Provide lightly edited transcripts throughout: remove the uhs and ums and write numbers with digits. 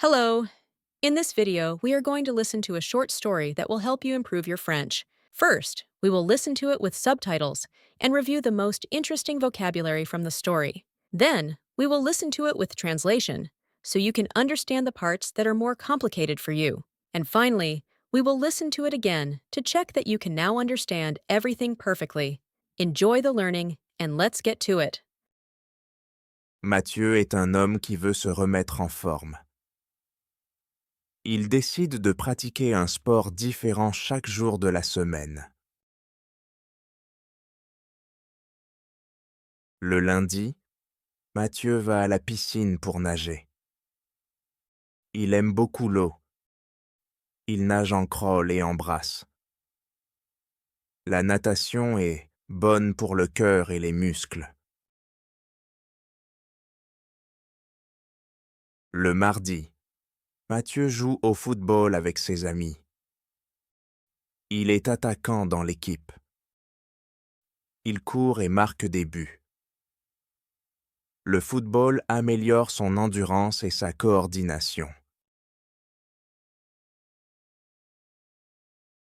Hello! In this video, we are going to listen to a short story that will help you improve your French. First, we will listen to it with subtitles and review the most interesting vocabulary from the story. Then, we will listen to it with translation, so you can understand the parts that are more complicated for you. And finally, we will listen to it again to check that you can now understand everything perfectly. Enjoy the learning, and let's get to it. Mathieu est un homme qui veut se remettre en forme. Il décide de pratiquer un sport différent chaque jour de la semaine. Le lundi, Mathieu va à la piscine pour nager. Il aime beaucoup l'eau. Il nage en crawl et en brasse. La natation est bonne pour le cœur et les muscles. Le mardi, Mathieu joue au football avec ses amis. Il est attaquant dans l'équipe. Il court et marque des buts. Le football améliore son endurance et sa coordination.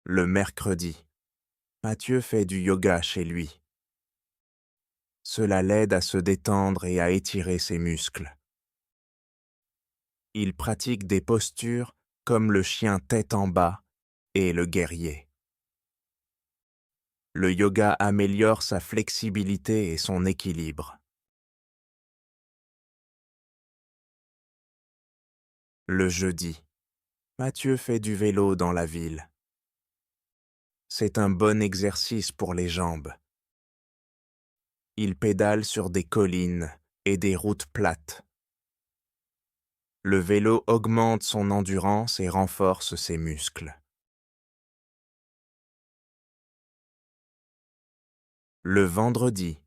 Le mercredi, Mathieu fait du yoga chez lui. Cela l'aide à se détendre et à étirer ses muscles. Il pratique des postures comme le chien tête en bas et le guerrier. Le yoga améliore sa flexibilité et son équilibre. Le jeudi, Mathieu fait du vélo dans la ville. C'est un bon exercice pour les jambes. Il pédale sur des collines et des routes plates. Le vélo augmente son endurance et renforce ses muscles. Le vendredi,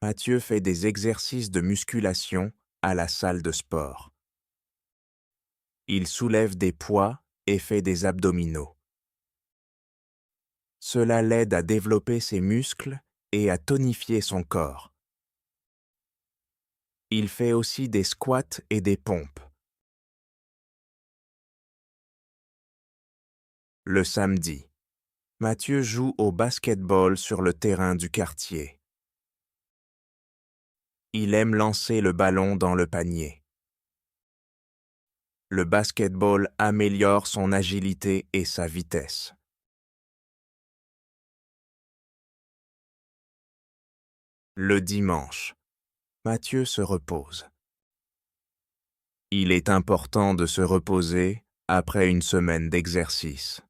Mathieu fait des exercices de musculation à la salle de sport. Il soulève des poids et fait des abdominaux. Cela l'aide à développer ses muscles et à tonifier son corps. Il fait aussi des squats et des pompes. Le samedi, Mathieu joue au basket-ball sur le terrain du quartier. Il aime lancer le ballon dans le panier. Le basket-ball améliore son agilité et sa vitesse. Le dimanche, Mathieu se repose. Il est important de se reposer après une semaine d'exercice.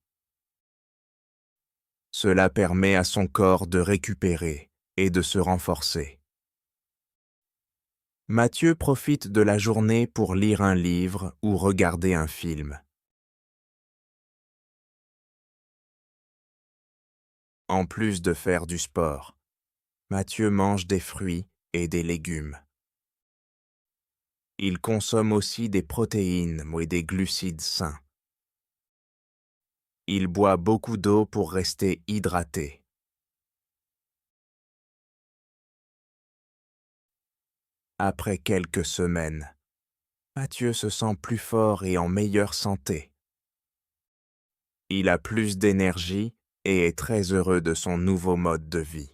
Cela permet à son corps de récupérer et de se renforcer. Mathieu profite de la journée pour lire un livre ou regarder un film. En plus de faire du sport, Mathieu mange des fruits et des légumes. Il consomme aussi des protéines et des glucides sains. Il boit beaucoup d'eau pour rester hydraté. Après quelques semaines, Mathieu se sent plus fort et en meilleure santé. Il a plus d'énergie et est très heureux de son nouveau mode de vie.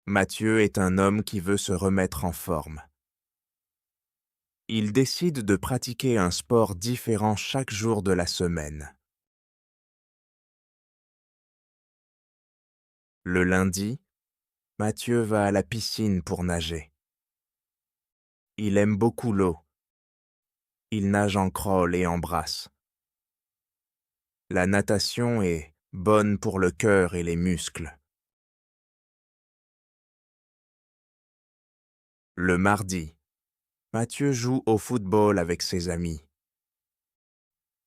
Mathieu est un homme qui veut se remettre en forme. Il décide de pratiquer un sport différent chaque jour de la semaine. Le lundi, Mathieu va à la piscine pour nager. Il aime beaucoup l'eau. Il nage en crawl et en brasse. La natation est bonne pour le cœur et les muscles. Le mardi, Mathieu joue au football avec ses amis.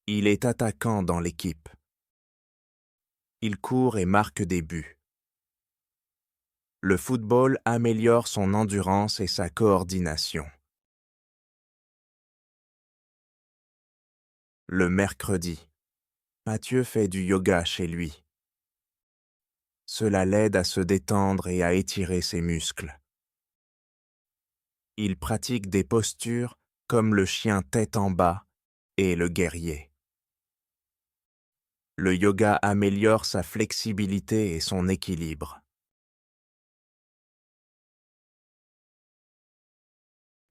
Il est attaquant dans l'équipe. Il court et marque des buts. Le football améliore son endurance et sa coordination. Le mercredi, Mathieu fait du yoga chez lui. Cela l'aide à se détendre et à étirer ses muscles. Il pratique des postures comme le chien tête en bas et le guerrier. Le yoga améliore sa flexibilité et son équilibre.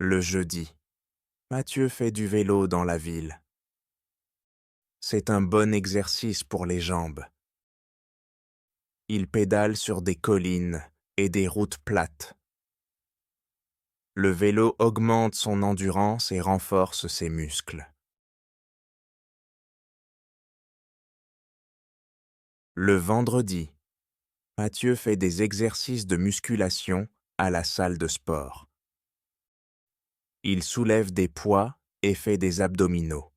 Le jeudi, Mathieu fait du vélo dans la ville. C'est un bon exercice pour les jambes. Il pédale sur des collines et des routes plates. Le vélo augmente son endurance et renforce ses muscles. Le vendredi, Mathieu fait des exercices de musculation à la salle de sport. Il soulève des poids et fait des abdominaux.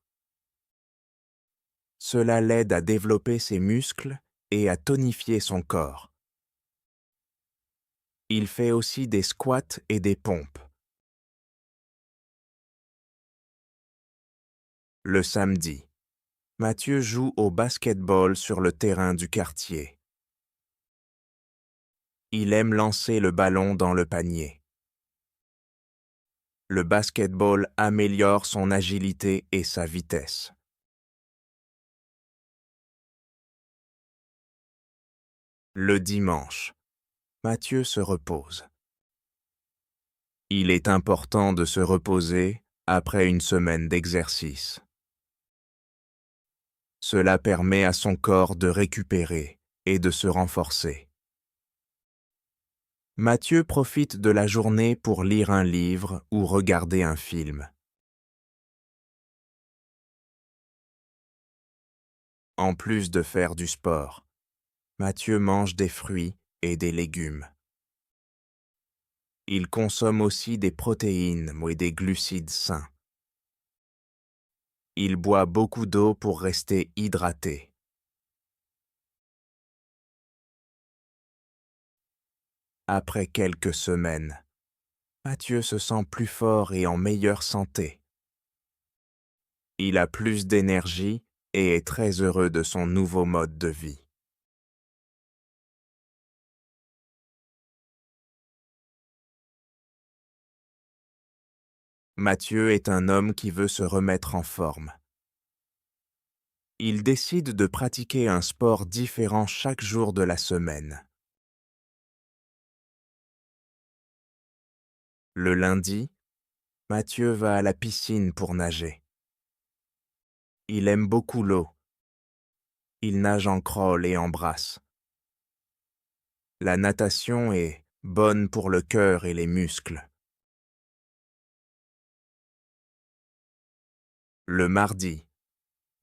Cela l'aide à développer ses muscles et à tonifier son corps. Il fait aussi des squats et des pompes. Le samedi, Mathieu joue au basket-ball sur le terrain du quartier. Il aime lancer le ballon dans le panier. Le basket-ball améliore son agilité et sa vitesse. Le dimanche, Mathieu se repose. Il est important de se reposer après une semaine d'exercice. Cela permet à son corps de récupérer et de se renforcer. Mathieu profite de la journée pour lire un livre ou regarder un film. En plus de faire du sport, Mathieu mange des fruits et des légumes. Il consomme aussi des protéines et des glucides sains. Il boit beaucoup d'eau pour rester hydraté. Après quelques semaines, Mathieu se sent plus fort et en meilleure santé. Il a plus d'énergie et est très heureux de son nouveau mode de vie. Mathieu est un homme qui veut se remettre en forme. Il décide de pratiquer un sport différent chaque jour de la semaine. Le lundi, Mathieu va à la piscine pour nager. Il aime beaucoup l'eau. Il nage en crawl et en brasse. La natation est bonne pour le cœur et les muscles. Le mardi,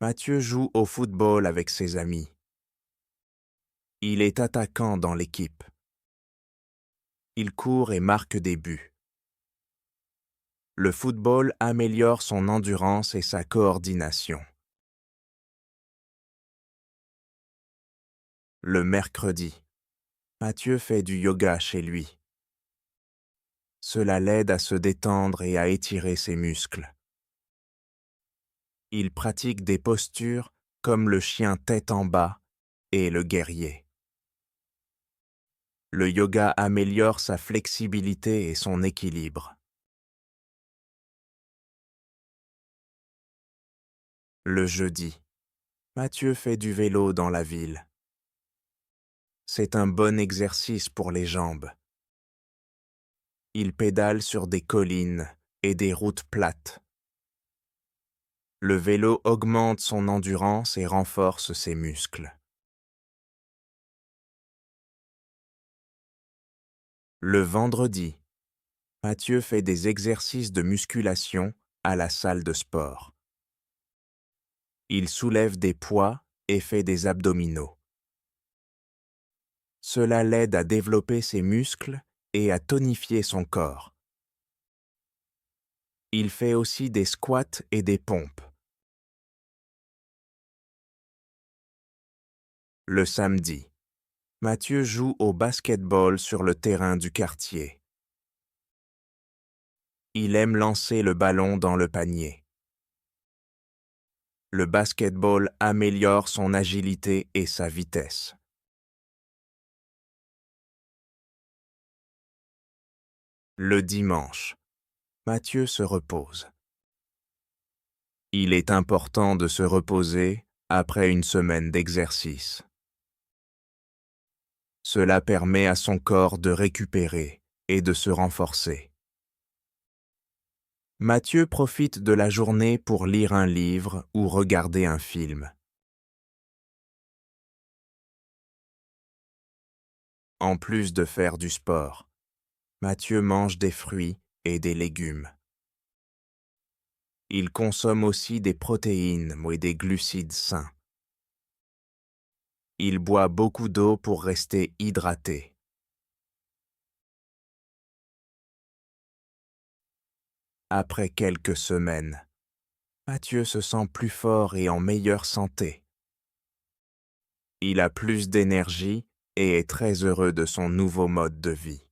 Mathieu joue au football avec ses amis. Il est attaquant dans l'équipe. Il court et marque des buts. Le football améliore son endurance et sa coordination. Le mercredi, Mathieu fait du yoga chez lui. Cela l'aide à se détendre et à étirer ses muscles. Il pratique des postures comme le chien tête en bas et le guerrier. Le yoga améliore sa flexibilité et son équilibre. Le jeudi, Mathieu fait du vélo dans la ville. C'est un bon exercice pour les jambes. Il pédale sur des collines et des routes plates. Le vélo augmente son endurance et renforce ses muscles. Le vendredi, Mathieu fait des exercices de musculation à la salle de sport. Il soulève des poids et fait des abdominaux. Cela l'aide à développer ses muscles et à tonifier son corps. Il fait aussi des squats et des pompes. Le samedi, Mathieu joue au basket-ball sur le terrain du quartier. Il aime lancer le ballon dans le panier. Le basket-ball améliore son agilité et sa vitesse. Le dimanche, Mathieu se repose. Il est important de se reposer après une semaine d'exercice. Cela permet à son corps de récupérer et de se renforcer. Mathieu profite de la journée pour lire un livre ou regarder un film. En plus de faire du sport, Mathieu mange des fruits et des légumes. Il consomme aussi des protéines et des glucides sains. Il boit beaucoup d'eau pour rester hydraté. Après quelques semaines, Mathieu se sent plus fort et en meilleure santé. Il a plus d'énergie et est très heureux de son nouveau mode de vie.